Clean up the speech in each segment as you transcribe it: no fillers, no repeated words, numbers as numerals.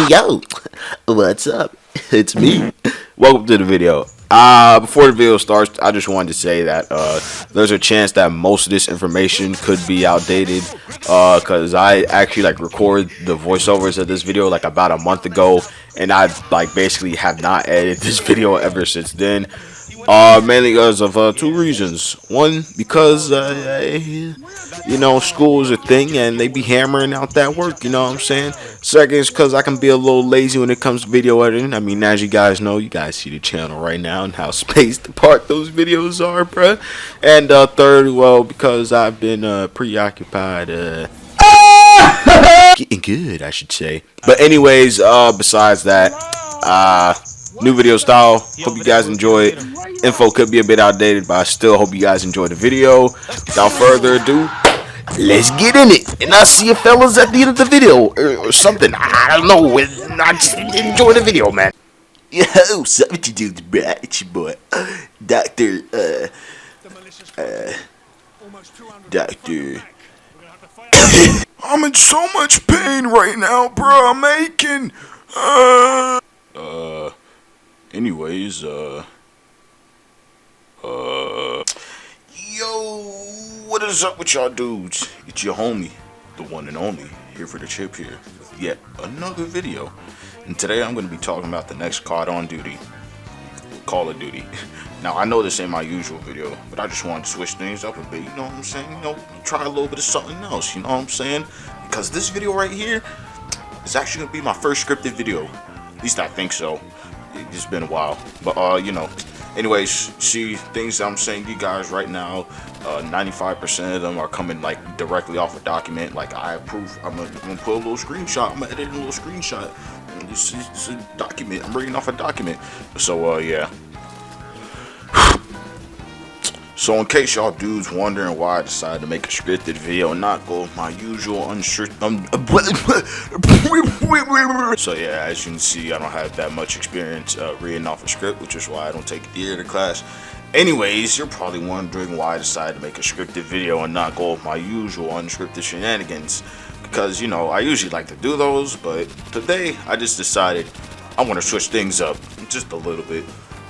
Yo, what's up? It's me. Welcome to the video. Before the video starts, I just wanted to say that there's a chance that most of this information could be outdated. Cause I actually recorded the voiceovers of this video about a month ago, and I basically have not edited this video ever since then. Mainly because of two reasons. One, because school is a thing and they be hammering out that work. You know what I'm saying? Second is because I can be a little lazy when it comes to video editing. I mean, as you guys know, you guys see the channel right now and how spaced apart those videos are, bruh. And third, well, because I've been preoccupied. Getting good, I should say. But anyways, besides that, new video style. Hope you guys enjoy it. Info could be a bit outdated, but I still hope you guys enjoy the video. Without further ado, let's get in it. And I'll see you fellas at the end of the video. Or something. I don't know. I just enjoy the video, man. Yo, what's what you do, bruh? It's your boy, Doctor. I'm in so much pain right now, bro. I'm aching. Anyways, yo, what is up with y'all dudes? It's your homie, the one and only, here for the chip here, with yet another video. And today I'm going to be talking about the next Call of Duty. Now, I know this ain't my usual video, but I just wanted to switch things up a bit, you know what I'm saying? You know, try a little bit of something else, you know what I'm saying? Because this video right here is actually going to be my first scripted video. At least I think so. It's been a while, but anyways, see, things I'm saying to you guys right now, 95% of them are coming directly off a document. I have proof. I'm gonna put a little screenshot. I'm gonna edit a little screenshot. And it's a document. I'm reading off a document. So yeah. So in case y'all dudes wondering why I decided to make a scripted video and not go with my usual So yeah, as you can see, I don't have that much experience reading off a script, which is why I don't take theater class. Anyways, you're probably wondering why I decided to make a scripted video and not go with my usual unscripted shenanigans. Because, you know, I usually like to do those, but today I just decided I want to switch things up just a little bit.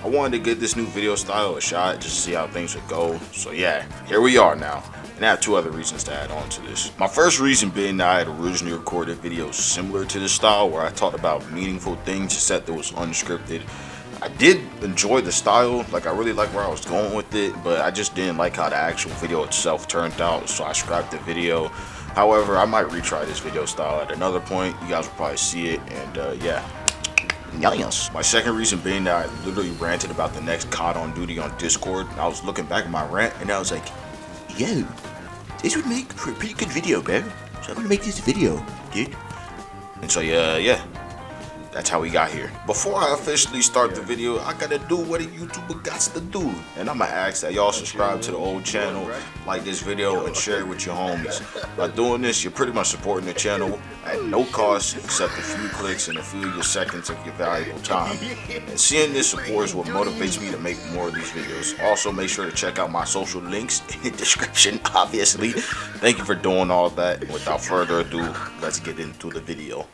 I wanted to give this new video style a shot just to see how things would go. So yeah, here we are now. And I have two other reasons to add on to this. My first reason being that I had originally recorded videos similar to this style where I talked about meaningful things except it was unscripted. I did enjoy the style, I really like where I was going with it, but I just didn't like how the actual video itself turned out, so I scrapped the video. However, I might retry this video style at another point. You guys will probably see it, and yeah. Yes. My second reason being that I literally ranted about the next Call of Duty on Discord. And I was looking back at my rant and I was like, yo, this would make for a pretty good video, bro. So I'm gonna make this video, dude. And so yeah, that's how we got here. Before I officially start the video, I gotta do what a YouTuber got to do. And I'ma ask that y'all subscribe to the old channel, like this video, and share it with your homies. By doing this, you're pretty much supporting the channel at no cost except a few clicks and a few of your seconds of your valuable time. And seeing this support is what motivates me to make more of these videos. Also, make sure to check out my social links in the description, obviously. Thank you for doing all that. And without further ado, let's get into the video.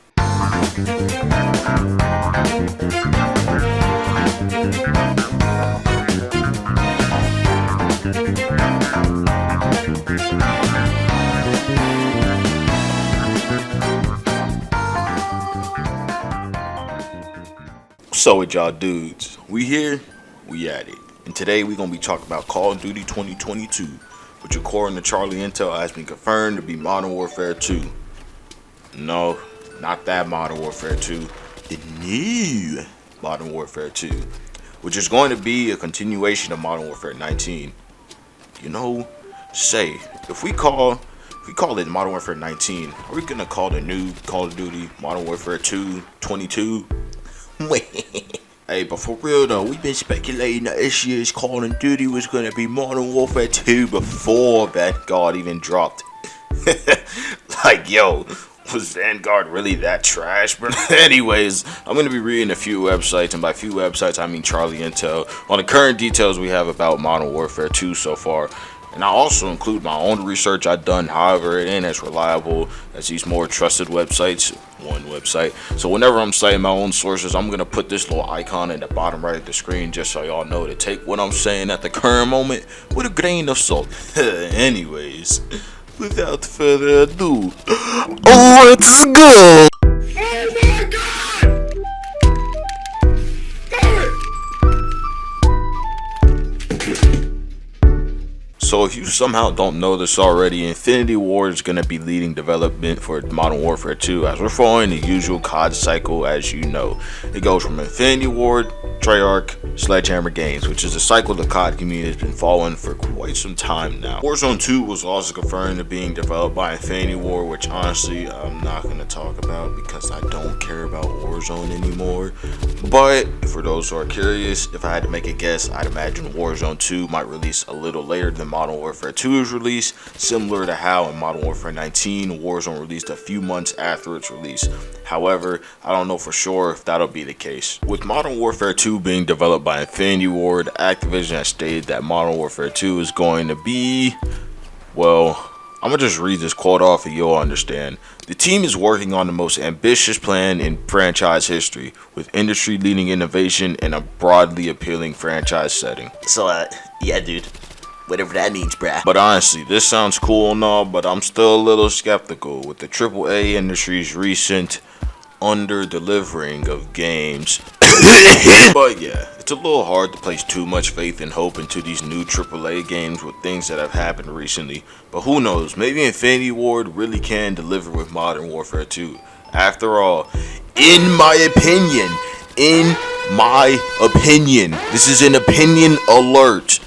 So with y'all dudes, we here, we at it. And today we gonna be talking about Call of Duty 2022, which according to Charlie Intel has been confirmed to be Modern Warfare 2. No, not that Modern Warfare 2, the new Modern Warfare 2, which is going to be a continuation of Modern Warfare 19. You know, say, if we call it Modern Warfare 19, are we gonna call the new Call of Duty Modern Warfare 2 22? Hey, but for real though, we've been speculating that this year's Call of Duty was gonna be Modern Warfare 2 before Vanguard even dropped. Yo, was Vanguard really that trash, bro? Anyways, I'm going to be reading a few websites, and by few websites, I mean Charlie Intel, on the current details we have about Modern Warfare 2 so far. And I also include my own research I've done, however, it ain't as reliable as these more trusted websites. One website. So whenever I'm citing my own sources, I'm gonna put this little icon at the bottom right of the screen just so y'all know to take what I'm saying at the current moment with a grain of salt. Anyways, without further ado, let's go! So if you somehow don't know this already, Infinity Ward is going to be leading development for Modern Warfare 2 as we're following the usual COD cycle as you know. It goes from Infinity Ward, Treyarch, Sledgehammer Games, which is a cycle the COD community has been following for quite some time now. Warzone 2 was also confirmed to being developed by Infinity Ward, which honestly I'm not going to talk about because I don't care about Warzone anymore. But for those who are curious, if I had to make a guess, I'd imagine Warzone 2 might release a little later than Modern Warfare 2's release, similar to how in Modern Warfare 19, Warzone released a few months after its release. However, I don't know for sure if that'll be the case. With Modern Warfare 2 being developed by Infinity Ward, Activision has stated that Modern Warfare 2 is going to be, well, I'm gonna just read this quote off and you'll understand. The team is working on the most ambitious plan in franchise history, with industry-leading innovation and a broadly appealing franchise setting. So, yeah, dude. Whatever that means, bruh. But honestly, this sounds cool and all, but I'm still a little skeptical with the AAA industry's recent under-delivering of games. But yeah, it's a little hard to place too much faith and hope into these new AAA games with things that have happened recently. But who knows, maybe Infinity Ward really can deliver with Modern Warfare 2. After all, in my opinion, this is an opinion alert.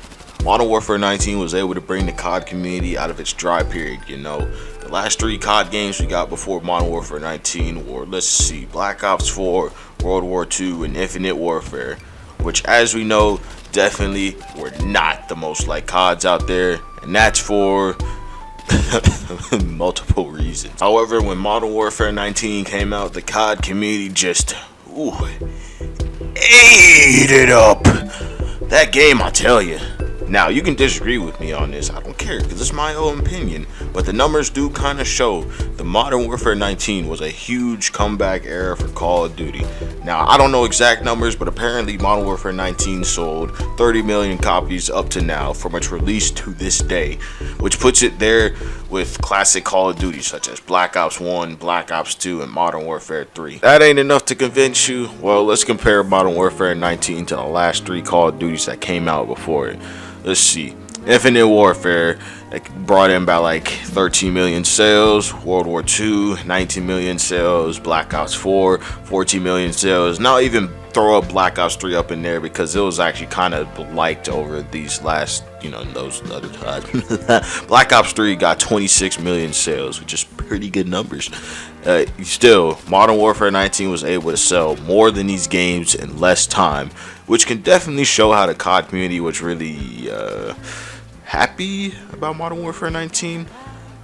Modern Warfare 19 was able to bring the COD community out of its dry period, you know. The last 3 COD games we got before Modern Warfare 19 were, let's see, Black Ops 4, World War 2, and Infinite Warfare, which as we know, definitely were not the most like CODs out there, and that's for multiple reasons. However, when Modern Warfare 19 came out, the COD community just, ate it up. That game, I tell you. Now, you can disagree with me on this, I don't care, because it's my own opinion, but the numbers do kind of show the Modern Warfare 19 was a huge comeback era for Call of Duty. Now, I don't know exact numbers, but apparently Modern Warfare 19 sold 30 million copies up to now from its release to this day, which puts it there with classic Call of Duty such as Black Ops 1, Black Ops 2, and Modern Warfare 3. That ain't enough to convince you? Well, let's compare Modern Warfare 19 to the last 3 Call of Duties that came out before it. Let's see. Infinite Warfare brought in about like 13 million sales. World War 2, 19 million sales. Black Ops 4, 14 million sales. Now even throw up Black Ops 3 up in there because it was actually kind of liked over these last, those other times. Black Ops 3 got 26 million sales, which is pretty good numbers. Still, Modern Warfare 19 was able to sell more than these games in less time, which can definitely show how the COD community was really happy about Modern Warfare 19.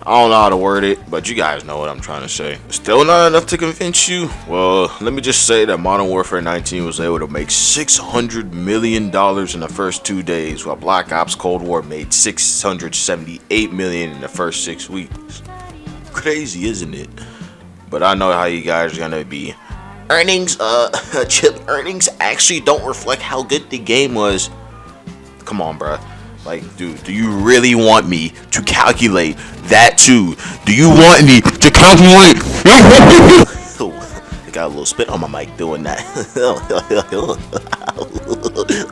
I don't know how to word it, but you guys know what I'm trying to say. Still not enough to convince you? Well, let me just say that Modern Warfare 19 was able to make $600 million in the first 2 days, while Black Ops Cold War made $678 million in the first 6 weeks. Crazy, isn't it? But I know how you guys are gonna be. Chip earnings actually don't reflect how good the game was. Come on, bruh. Like, dude, do you really want me to calculate that too? Do you want me to calculate? I got a little spit on my mic doing that.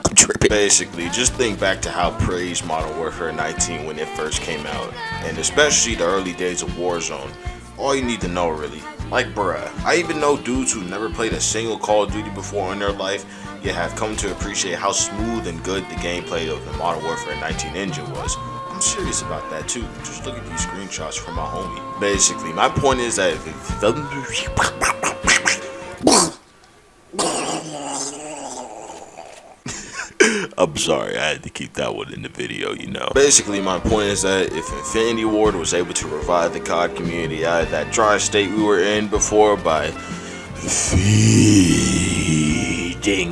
I'm tripping. Basically, just think back to how praised Modern Warfare 19 when it first came out, and especially the early days of Warzone. All you need to know, really. Like, bruh, I even know dudes who never played a single Call of Duty before in their life, yet have come to appreciate how smooth and good the gameplay of the Modern Warfare 19 engine was. I'm serious about that too. Just look at these screenshots from my homie. Basically, my point is that I'm sorry, I had to keep that one in the video, Basically, my point is that if Infinity Ward was able to revive the COD community out of that dry state we were in before by feeding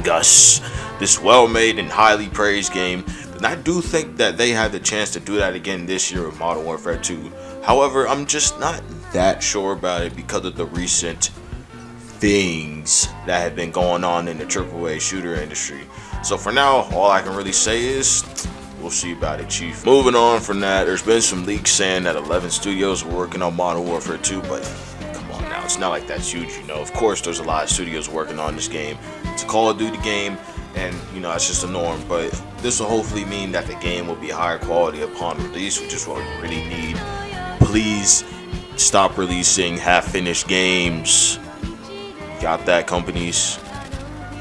us this well-made and highly praised game, And I do think that they had the chance to do that again this year with Modern Warfare 2. However, I'm just not that sure about it because of the recent things that have been going on in the AAA shooter industry. So for now, all I can really say is we'll see about it, Chief. Moving on from that, there's been some leaks saying that 11 studios are working on Modern Warfare 2, but come on now, it's not like that's huge, you know. Of course, there's a lot of studios working on this game. It's a Call of Duty game, and you know, that's just the norm, but this will hopefully mean that the game will be higher quality upon release, which is what we really need. Please stop releasing half-finished games. Got that, companies?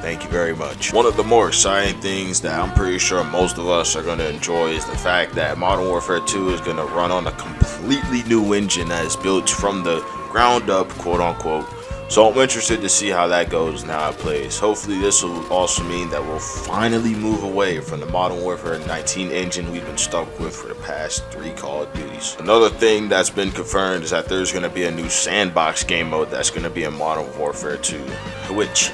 Thank you very much. One of the more exciting things that I'm pretty sure most of us are going to enjoy is the fact that Modern Warfare 2 is going to run on a completely new engine that is built from the ground up, quote unquote. So I'm interested to see how that goes and how it plays. Hopefully this will also mean that we'll finally move away from the Modern Warfare 19 engine we've been stuck with for the past 3 Call of Duties. Another thing that's been confirmed is that there's going to be a new sandbox game mode that's going to be in Modern Warfare 2, which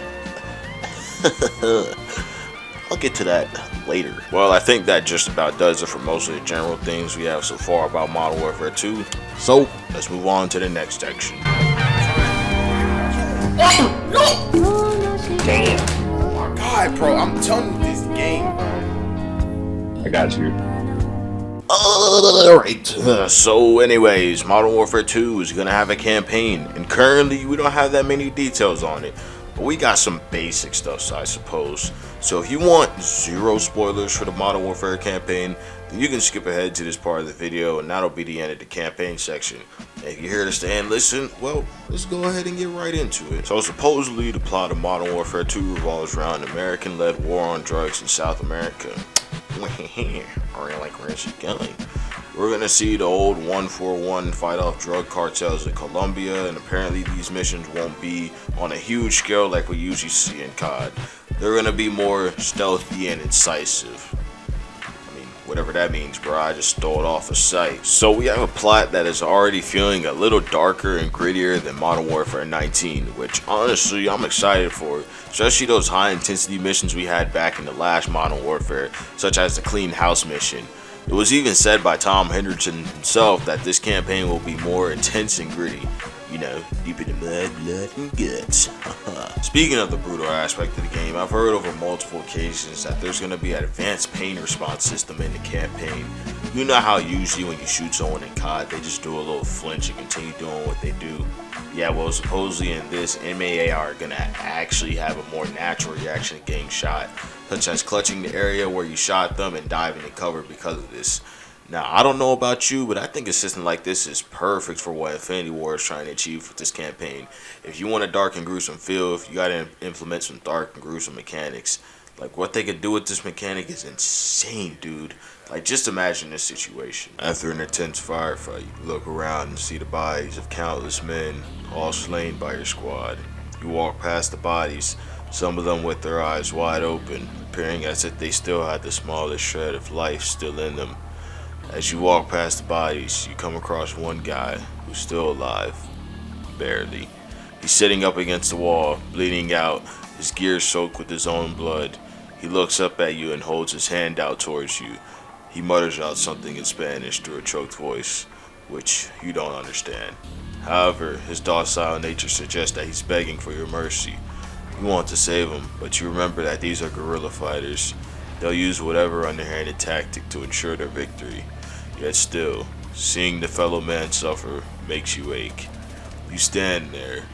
I'll get to that later. Well, I think that just about does it for most of the general things we have so far about Modern Warfare 2. So let's move on to the next section. Damn. Oh my god, bro. I'm telling you, this game, bro. I got you. Alright, so anyways, Modern Warfare 2 is going to have a campaign, and currently we don't have that many details on it, but we got some basic stuff, I suppose. So if you want 0 spoilers for the Modern Warfare campaign, then you can skip ahead to this part of the video, and that'll be the end of the campaign section. And if you're here to stay and listen, well, let's go ahead and get right into it. So supposedly the plot of Modern Warfare 2 revolves around an American-led war on drugs in South America. Where's it going? We're gonna see the old 141 fight off drug cartels in Colombia, and apparently these missions won't be on a huge scale like we usually see in COD. They're gonna be more stealthy and incisive. I mean, whatever that means, bro. I just stole it off a site. So we have a plot that is already feeling a little darker and grittier than Modern Warfare 19, which honestly I'm excited for, especially those high intensity missions we had back in the last Modern Warfare, such as the Clean House mission. It was even said by Tom Henderson himself that this campaign will be more intense and gritty. You know, deep in the mud, blood, and guts. Speaking of the brutal aspect of the game, I've heard over multiple occasions that there's going to be an advanced pain response system in the campaign. You know how usually when you shoot someone in COD, they just do a little flinch and continue doing what they do. Yeah, well, supposedly in this, MAA are going to actually have a more natural reaction to getting shot, such as clutching the area where you shot them and diving in cover because of this. Now, I don't know about you, but I think a system like this is perfect for what Infinity Ward is trying to achieve with this campaign. If you want a dark and gruesome feel, if you got to implement some dark and gruesome mechanics, like what they could do with this mechanic is insane, dude. Like, just imagine this situation. After an intense firefight, you look around and see the bodies of countless men, all slain by your squad. You walk past the bodies, some of them with their eyes wide open, appearing as if they still had the smallest shred of life still in them. As you walk past the bodies, you come across one guy who's still alive. Barely. He's sitting up against the wall, bleeding out, his gear soaked with his own blood. He looks up at you and holds his hand out towards you. He mutters out something in Spanish through a choked voice, which you don't understand. However, his docile nature suggests that he's begging for your mercy. You want to save him, but you remember that these are guerrilla fighters. They'll use whatever underhanded tactic to ensure their victory. Yet still, seeing the fellow man suffer makes you ache. You stand there,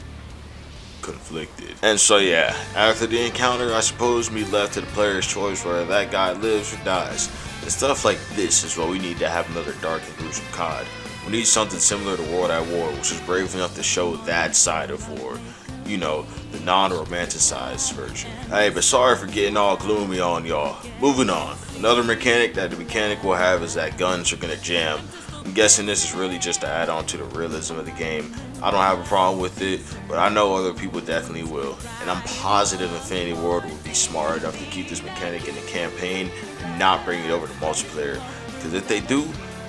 conflicted. And so yeah, after the encounter, I suppose me left to the player's choice whether that guy lives or dies. And stuff like this is what we need to have another dark and gruesome COD. We need something similar to World at War, which is brave enough to show that side of war. You know, the non-romanticized version. Hey, but sorry for getting all gloomy on y'all. Moving on. Another mechanic that the mechanic will have is that guns are gonna jam. I'm guessing this is really just to add on to the realism of the game. I don't have a problem with it, but I know other people definitely will. And I'm positive Infinity Ward will be smart enough to keep this mechanic in the campaign and not bring it over to multiplayer. Because if they do,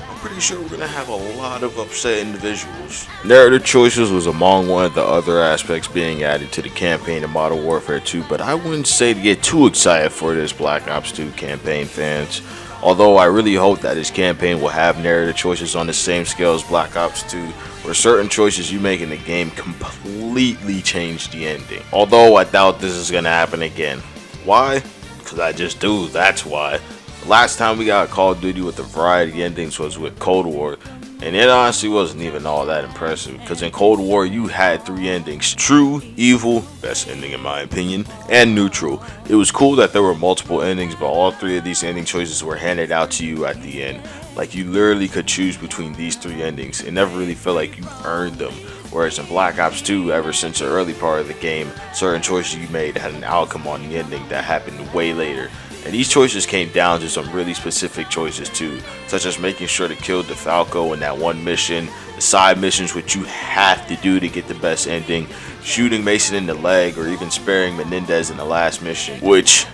I'm pretty sure we're gonna have a lot of upset individuals. Narrative choices was among one of the other aspects being added to the campaign in Modern Warfare 2, but I wouldn't say to get too excited for this Black Ops 2 campaign, fans. Although I really hope that this campaign will have narrative choices on the same scale as Black Ops 2, where certain choices you make in the game completely change the ending. Although I doubt this is gonna happen again. Why? Because I just do, that's why. The last time we got Call of Duty with a variety of endings was with Cold War, and it honestly wasn't even all that impressive, because in Cold War you had 3 endings: true, evil, best ending in my opinion, and neutral. It was cool that there were multiple endings, but all 3 of these ending choices were handed out to you at the end. Like, you literally could choose between these 3 endings. It never really felt like you earned them. Whereas in Black Ops 2, ever since the early part of the game, certain choices you made had an outcome on the ending that happened way later. And these choices came down to some really specific choices too, such as making sure to kill DeFalco in that one mission, the side missions which you have to do to get the best ending, shooting Mason in the leg, or even sparing Menendez in the last mission. Which,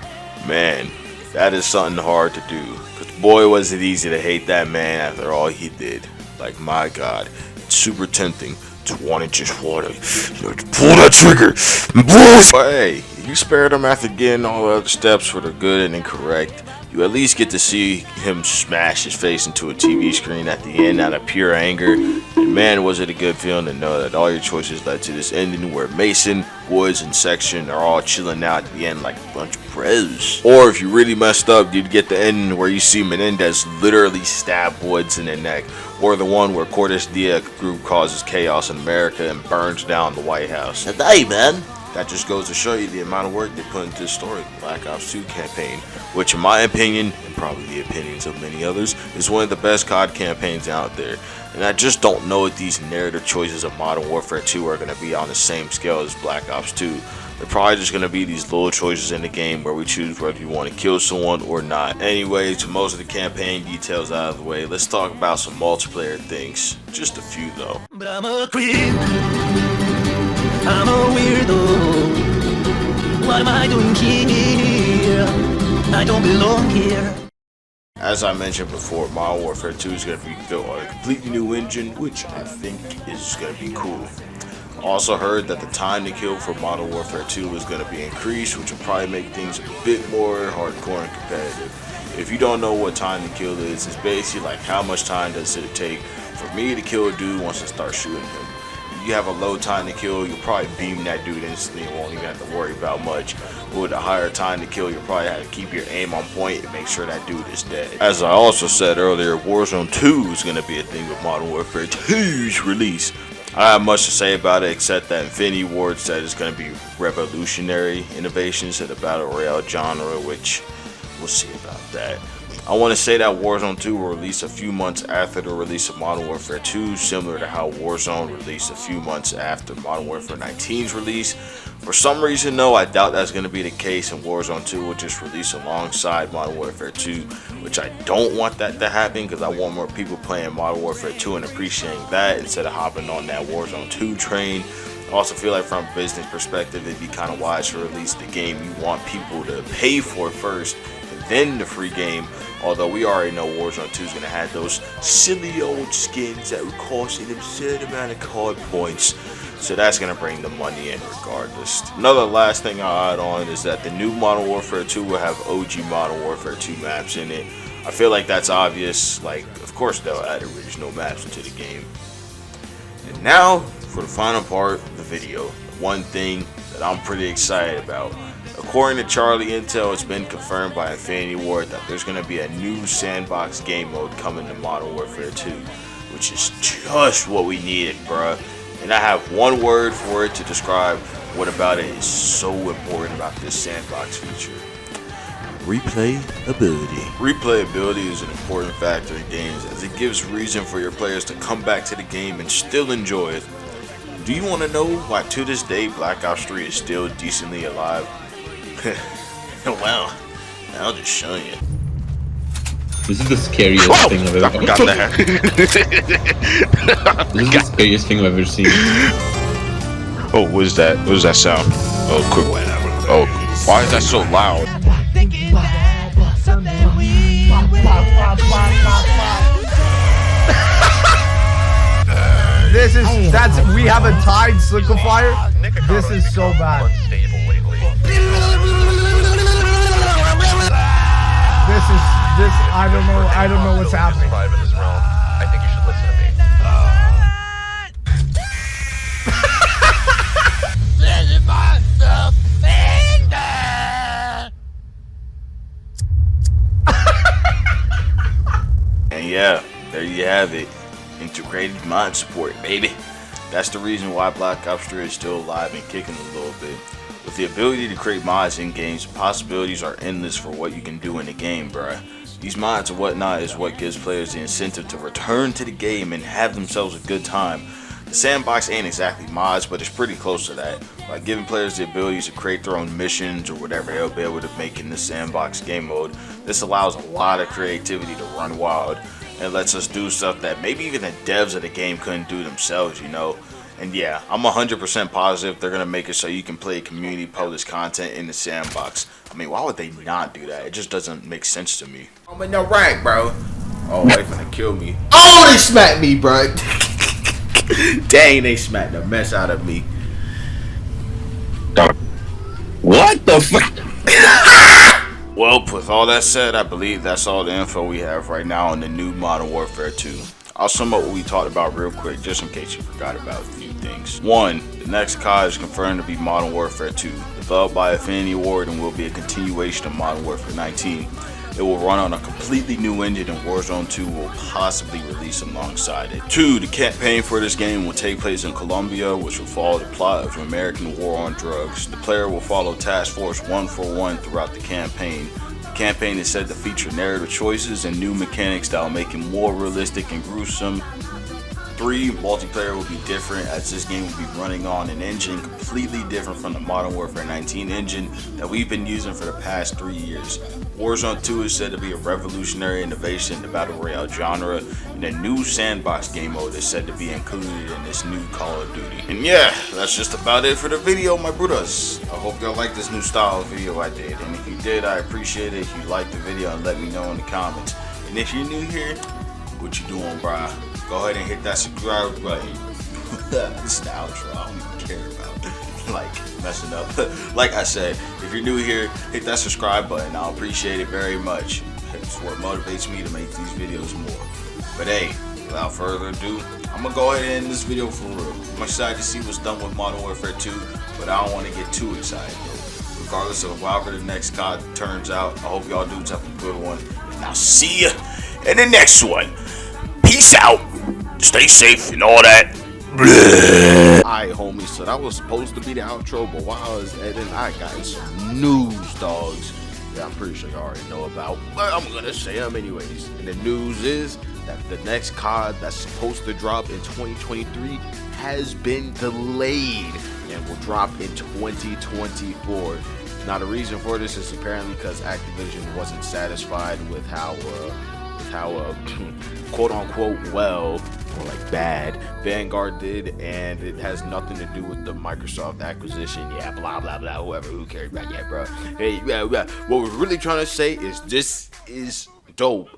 man, that is something hard to do, because boy was it easy to hate that man after all he did. Like, my god, it's super tempting to want to just pull that trigger. But hey, you spared him after getting all the other steps for the good and incorrect. You at least get to see him smash his face into a TV screen at the end out of pure anger. And man, was it a good feeling to know that all your choices led to this ending where Mason, Woods, and Section are all chilling out at the end like a bunch of bros. Or if you really messed up, you'd get the ending where you see Menendez literally stab Woods in the neck. Or the one where Cordes Dia group causes chaos in America and burns down the White House. And hey, man. That just goes to show you the amount of work they put into the story of the Black Ops 2 campaign, which in my opinion, and probably the opinions of many others, is one of the best COD campaigns out there. And I just don't know if these narrative choices of Modern Warfare 2 are going to be on the same scale as Black Ops 2. They're probably just going to be these little choices in the game where we choose whether you want to kill someone or not. Anyway, to most of the campaign details out of the way, let's talk about some multiplayer things. Just a few though. But I'm a creep, I'm a weirdo. What am I doing here? I don't belong here. As I mentioned before, Modern Warfare 2 is going to be built on a completely new engine, which I think is going to be cool. Also heard that the time to kill for Modern Warfare 2 is going to be increased, which will probably make things a bit more hardcore and competitive. If you don't know what time to kill is, it's basically like how much time does it take for me to kill a dude once I start shooting him. If you have a low time to kill, you'll probably beam that dude instantly and won't even have to worry about much. But with a higher time to kill, you'll probably have to keep your aim on point and make sure that dude is dead. As I also said earlier, Warzone 2 is going to be a thing with Modern Warfare 2's release. I don't have much to say about it except that Infinity Ward said it's going to be revolutionary innovations in the Battle Royale genre, which we'll see about that. I want to say that Warzone 2 will release a few months after the release of Modern Warfare 2, similar to how Warzone released a few months after Modern Warfare 19's release. For some reason though, I doubt that's going to be the case, and Warzone 2 will just release alongside Modern Warfare 2, which I don't want that to happen because I want more people playing Modern Warfare 2 and appreciating that instead of hopping on that Warzone 2 train. I also feel like from a business perspective, it'd be kind of wise to release the game you want people to pay for first, and then the free game. Although we already know Warzone 2 is going to have those silly old skins that would cost an absurd amount of card points. So that's going to bring the money in regardless. Another last thing I'll add on is that the new Modern Warfare 2 will have OG Modern Warfare 2 maps in it. I feel like that's obvious. Like, of course they'll add original maps into the game. And now for the final part of the video, one thing that I'm pretty excited about. According to Charlie Intel, it's been confirmed by Infinity Ward that there's going to be a new sandbox game mode coming to Modern Warfare 2, which is just what we needed, bruh. And I have one word for it to describe what about it is so important about this sandbox feature. Replayability. Replayability is an important factor in games as it gives reason for your players to come back to the game and still enjoy it. Do you want to know why to this day Black Ops 3 is still decently alive? Well, I'll just show you. This is the scariest thing I've ever seen. This is the scariest thing I've ever seen. Oh, what is that? What is that sound? Oh, quick. Oh, why is that so loud? We have a tied liquefier. This is so bad. This is I don't know what's happening. In this realm. I think you should listen to me. And yeah, there you have it. Integrated mod support, baby. That's the reason why Black Ops 3 is still alive and kicking a little bit. With the ability to create mods in games, the possibilities are endless for what you can do in the game, bruh. These mods and whatnot is what gives players the incentive to return to the game and have themselves a good time. The sandbox ain't exactly mods, but it's pretty close to that. By giving players the ability to create their own missions or whatever they'll be able to make in the sandbox game mode, this allows a lot of creativity to run wild and lets us do stuff that maybe even the devs of the game couldn't do themselves, you know. And yeah, I'm 100% positive they're gonna make it so you can play community published content in the sandbox. I mean, why would they not do that? It just doesn't make sense to me. I'm in no rank, bro. Oh, they finna kill me. Oh, they smacked me, bro. Dang, they smacked the mess out of me. What the fuck? Well, with all that said, I believe that's all the info we have right now on the new Modern Warfare 2. I'll sum up what we talked about real quick, just in case you forgot about a few things. 1. The next COD is confirmed to be Modern Warfare 2, developed by Infinity Ward and will be a continuation of Modern Warfare 19. It will run on a completely new engine and Warzone 2 will possibly release alongside it. 2. The campaign for this game will take place in Colombia, which will follow the plot of the American War on Drugs. The player will follow Task Force 141 throughout the campaign. The campaign is said to feature narrative choices and new mechanics that will make it more realistic and gruesome. 3. Multiplayer will be different, as this game will be running on an engine completely different from the Modern Warfare 19 engine that we've been using for the past 3 years. Warzone 2 is said to be a revolutionary innovation in the Battle Royale genre, and a new sandbox game mode is said to be included in this new Call of Duty. And yeah, that's just about it for the video, my brothers. I hope y'all like this new style of video I did, and if you did, I appreciate it if you liked the video and let me know in the comments. And if you're new here, what you doing, brah? Go ahead and hit that subscribe button. This is the outro. I don't even care about like messing up. Like I said, if you're new here, hit that subscribe button. I'll appreciate it very much. It's what motivates me to make these videos more. But hey, without further ado, I'm gonna go ahead and end this video for real. I'm excited to see what's done with Modern Warfare 2, but I don't want to get too excited though. Regardless of however the next COD turns out, I hope y'all dudes have a good one. And I'll see ya in the next one. Peace out. Stay safe and all that. Alright, homie, so that was supposed to be the outro, but while I was editing, I got some news, dogs. Yeah, I'm pretty sure you already know about, but I'm gonna say them anyways. And the news is that the next COD that's supposed to drop in 2023 has been delayed and will drop in 2024. Now, the reason for this is apparently because Activision wasn't satisfied with how quote unquote well, or like bad, Vanguard did, and it has nothing to do with the Microsoft acquisition. Yeah, blah blah blah. Who cares about that, bro? Hey, yeah. What we're really trying to say is this is dope.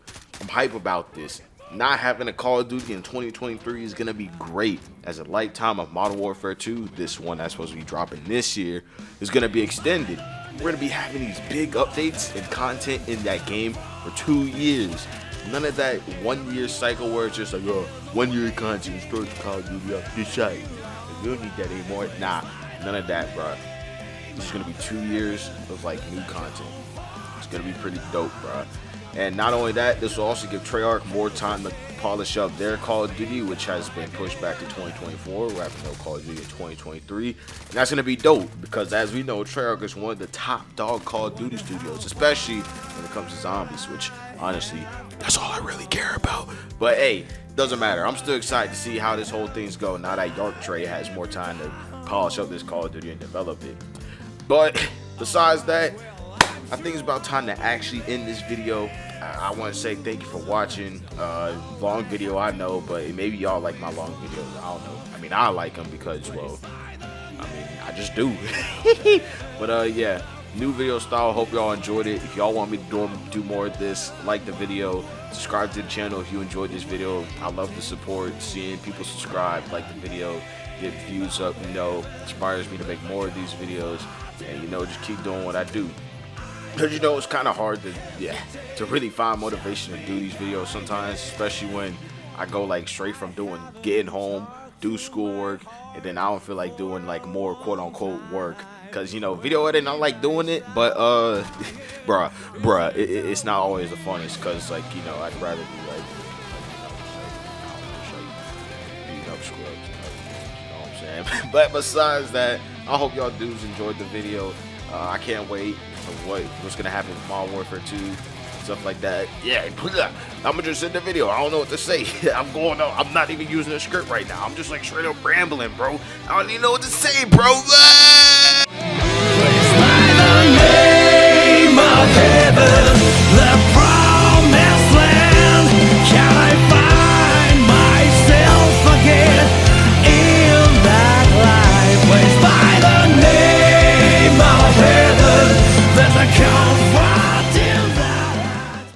I'm hype about this. Not having a Call of Duty in 2023 is gonna be great. As a lifetime of Modern Warfare 2, this one that's supposed to be dropping this year is gonna be extended. We're gonna be having these big updates and content in that game for 2 years. None of that 1 year cycle where it's just like, oh, 1 year content, start the Call of Duty up this side. You don't need that anymore. Nah, none of that, bro. This is gonna be 2 years of like new content. It's gonna be pretty dope, bro. And not only that, this will also give Treyarch more time to polish up their Call of Duty, which has been pushed back to 2024. We're having no Call of Duty in 2023. And that's going to be dope because, as we know, Treyarch is one of the top dog Call of Duty studios, especially when it comes to zombies, which, honestly, that's all I really care about. But, hey, doesn't matter. I'm still excited to see how this whole thing's go now that Yark Trey has more time to polish up this Call of Duty and develop it. But, besides that, I think it's about time to actually end this video. I want to say thank you for watching. Long video, I know, but maybe y'all like my long videos. I don't know. I mean, I like them because, well, I mean, I just do. But yeah, new video style. Hope y'all enjoyed it. If y'all want me to do more of this, like the video, subscribe to the channel if you enjoyed this video. I love the support, seeing people subscribe, like the video, get views up. You know, inspires me to make more of these videos, and you know, just keep doing what I do. Because you know it's kind of hard to really find motivation to do these videos sometimes, especially when I go like straight from getting home, do schoolwork, and then I don't feel like doing like more quote unquote work. Cause you know, video editing, I like doing it, but bruh, it's not always the funnest. Cause like, you know, I'd rather be like, beating up scrubs, you know what I'm saying? But besides that, I hope y'all dudes enjoyed the video. I can't wait for what's gonna happen with Modern Warfare 2, stuff like that. Yeah, I'm gonna just send the video. I don't know what to say. I'm not even using a script right now. I'm just like straight up rambling, bro. I don't even know what to say, bro. By the name of heaven, the